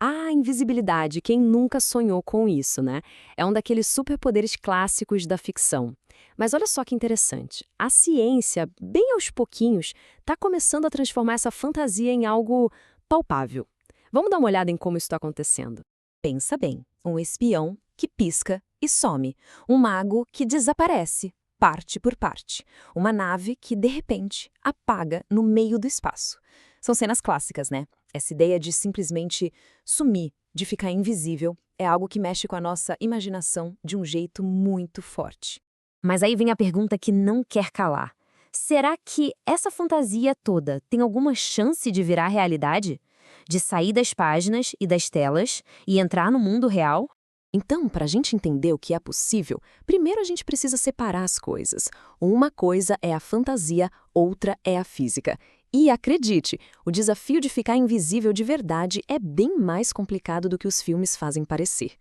Ah, invisibilidade, quem nunca sonhou com isso, né? É um daqueles superpoderes clássicos da ficção. Mas olha só que interessante. A ciência, bem aos pouquinhos, está começando a transformar essa fantasia em algo palpável. Vamos dar uma olhada em como isso está acontecendo. Pensa bem, um espião que pisca e some, um mago que desaparece, parte por parte, uma nave que, de repente, apaga no meio do espaço. São cenas clássicas, né? Essa ideia de simplesmente sumir, de ficar invisível, é algo que mexe com a nossa imaginação de um jeito muito forte. Mas aí vem a pergunta que não quer calar. Será que essa fantasia toda tem alguma chance de virar realidade? De sair das páginas e das telas e entrar no mundo real? Então, para a gente entender o que é possível, primeiro a gente precisa separar as coisas. Uma coisa é a fantasia, outra é a física. E acredite, o desafio de ficar invisível de verdade é bem mais complicado do que os filmes fazem parecer.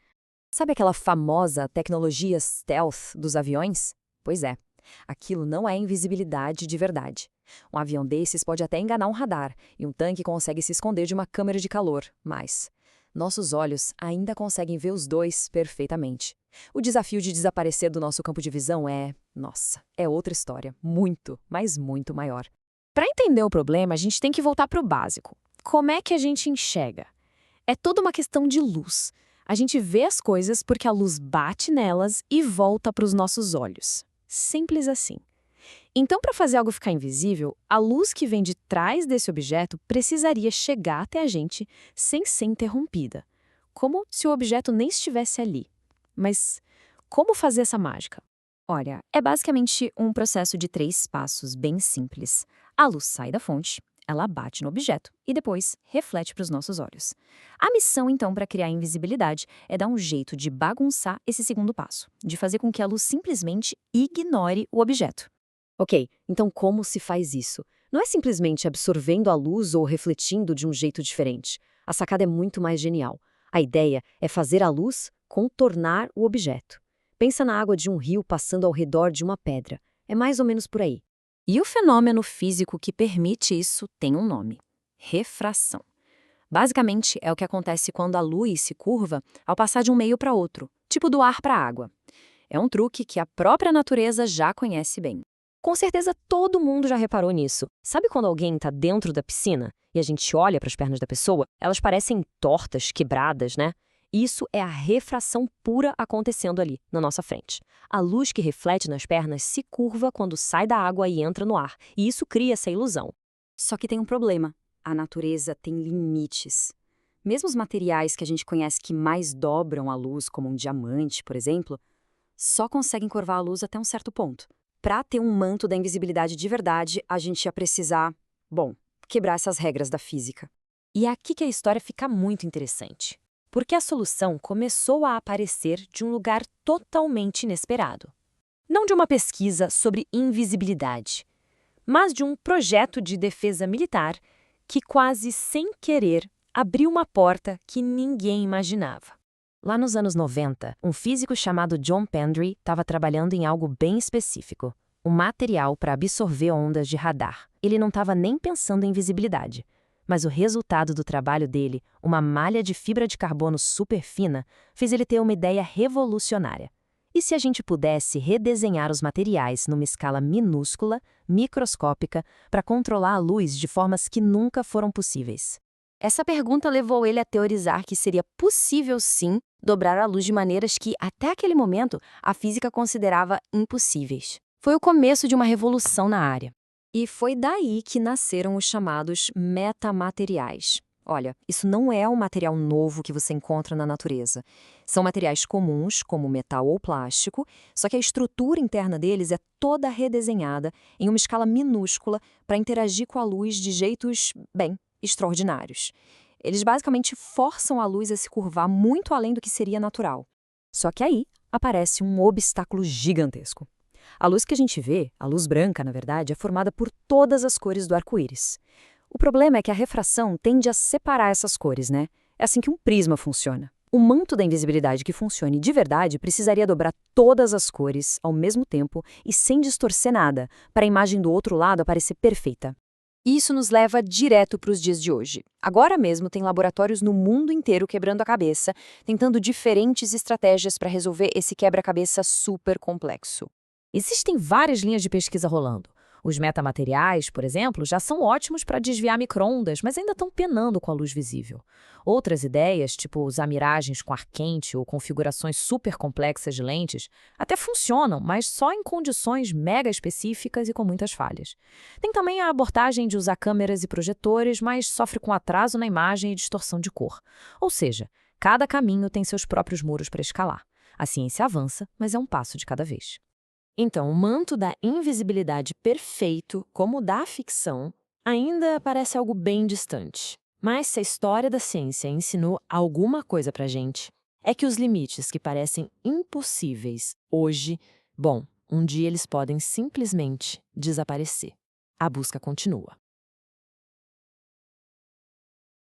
Sabe aquela famosa tecnologia stealth dos aviões? Pois é, aquilo não é invisibilidade de verdade. Um avião desses pode até enganar um radar, e um tanque consegue se esconder de uma câmera de calor, mas nossos olhos ainda conseguem ver os dois perfeitamente. O desafio de desaparecer do nosso campo de visão é outra história, muito, mas muito maior. Para entender o problema, a gente tem que voltar para o básico. Como é que a gente enxerga? É toda uma questão de luz. A gente vê as coisas porque a luz bate nelas e volta para os nossos olhos. Simples assim. Então, para fazer algo ficar invisível, a luz que vem de trás desse objeto precisaria chegar até a gente sem ser interrompida, como se o objeto nem estivesse ali. Mas como fazer essa mágica? Olha, é basicamente um processo de 3 passos bem simples. A luz sai da fonte, ela bate no objeto e depois reflete para os nossos olhos. A missão, então, para criar invisibilidade é dar um jeito de bagunçar esse segundo passo, de fazer com que a luz simplesmente ignore o objeto. Ok, então como se faz isso? Não é simplesmente absorvendo a luz ou refletindo de um jeito diferente. A sacada é muito mais genial. A ideia é fazer a luz contornar o objeto. Pensa na água de um rio passando ao redor de uma pedra. É mais ou menos por aí. E o fenômeno físico que permite isso tem um nome: refração. Basicamente, é o que acontece quando a luz se curva ao passar de um meio para outro, tipo do ar para a água. É um truque que a própria natureza já conhece bem. Com certeza todo mundo já reparou nisso. Sabe quando alguém está dentro da piscina e a gente olha para as pernas da pessoa? Elas parecem tortas, quebradas, né? Isso é a refração pura acontecendo ali, na nossa frente. A luz que reflete nas pernas se curva quando sai da água e entra no ar, e isso cria essa ilusão. Só que tem um problema: a natureza tem limites. Mesmo os materiais que a gente conhece que mais dobram a luz, como um diamante, por exemplo, só conseguem curvar a luz até um certo ponto. Para ter um manto da invisibilidade de verdade, a gente ia precisar, quebrar essas regras da física. E é aqui que a história fica muito interessante, porque a solução começou a aparecer de um lugar totalmente inesperado. Não de uma pesquisa sobre invisibilidade, mas de um projeto de defesa militar que, quase sem querer, abriu uma porta que ninguém imaginava. Lá nos anos 90, um físico chamado John Pendry estava trabalhando em algo bem específico, um material para absorver ondas de radar. Ele não estava nem pensando em visibilidade, mas o resultado do trabalho dele, uma malha de fibra de carbono super fina, fez ele ter uma ideia revolucionária. E se a gente pudesse redesenhar os materiais numa escala minúscula, microscópica, para controlar a luz de formas que nunca foram possíveis? Essa pergunta levou ele a teorizar que seria possível, sim, dobrar a luz de maneiras que, até aquele momento, a física considerava impossíveis. Foi o começo de uma revolução na área. E foi daí que nasceram os chamados metamateriais. Olha, isso não é um material novo que você encontra na natureza. São materiais comuns, como metal ou plástico, só que a estrutura interna deles é toda redesenhada em uma escala minúscula para interagir com a luz de jeitos, extraordinários. Eles basicamente forçam a luz a se curvar muito além do que seria natural. Só que aí aparece um obstáculo gigantesco. A luz que a gente vê, a luz branca, na verdade, é formada por todas as cores do arco-íris. O problema é que a refração tende a separar essas cores, né? É assim que um prisma funciona. O manto da invisibilidade que funcione de verdade precisaria dobrar todas as cores ao mesmo tempo e sem distorcer nada, para a imagem do outro lado aparecer perfeita. E isso nos leva direto para os dias de hoje. Agora mesmo tem laboratórios no mundo inteiro quebrando a cabeça, tentando diferentes estratégias para resolver esse quebra-cabeça super complexo. Existem várias linhas de pesquisa rolando. Os metamateriais, por exemplo, já são ótimos para desviar micro-ondas, mas ainda estão penando com a luz visível. Outras ideias, tipo usar miragens com ar quente ou configurações super complexas de lentes, até funcionam, mas só em condições mega específicas e com muitas falhas. Tem também a abordagem de usar câmeras e projetores, mas sofre com atraso na imagem e distorção de cor. Ou seja, cada caminho tem seus próprios muros para escalar. A ciência avança, mas é um passo de cada vez. Então, o manto da invisibilidade perfeito, como o da ficção, ainda parece algo bem distante. Mas se a história da ciência ensinou alguma coisa pra gente, é que os limites que parecem impossíveis hoje, bom, um dia eles podem simplesmente desaparecer. A busca continua.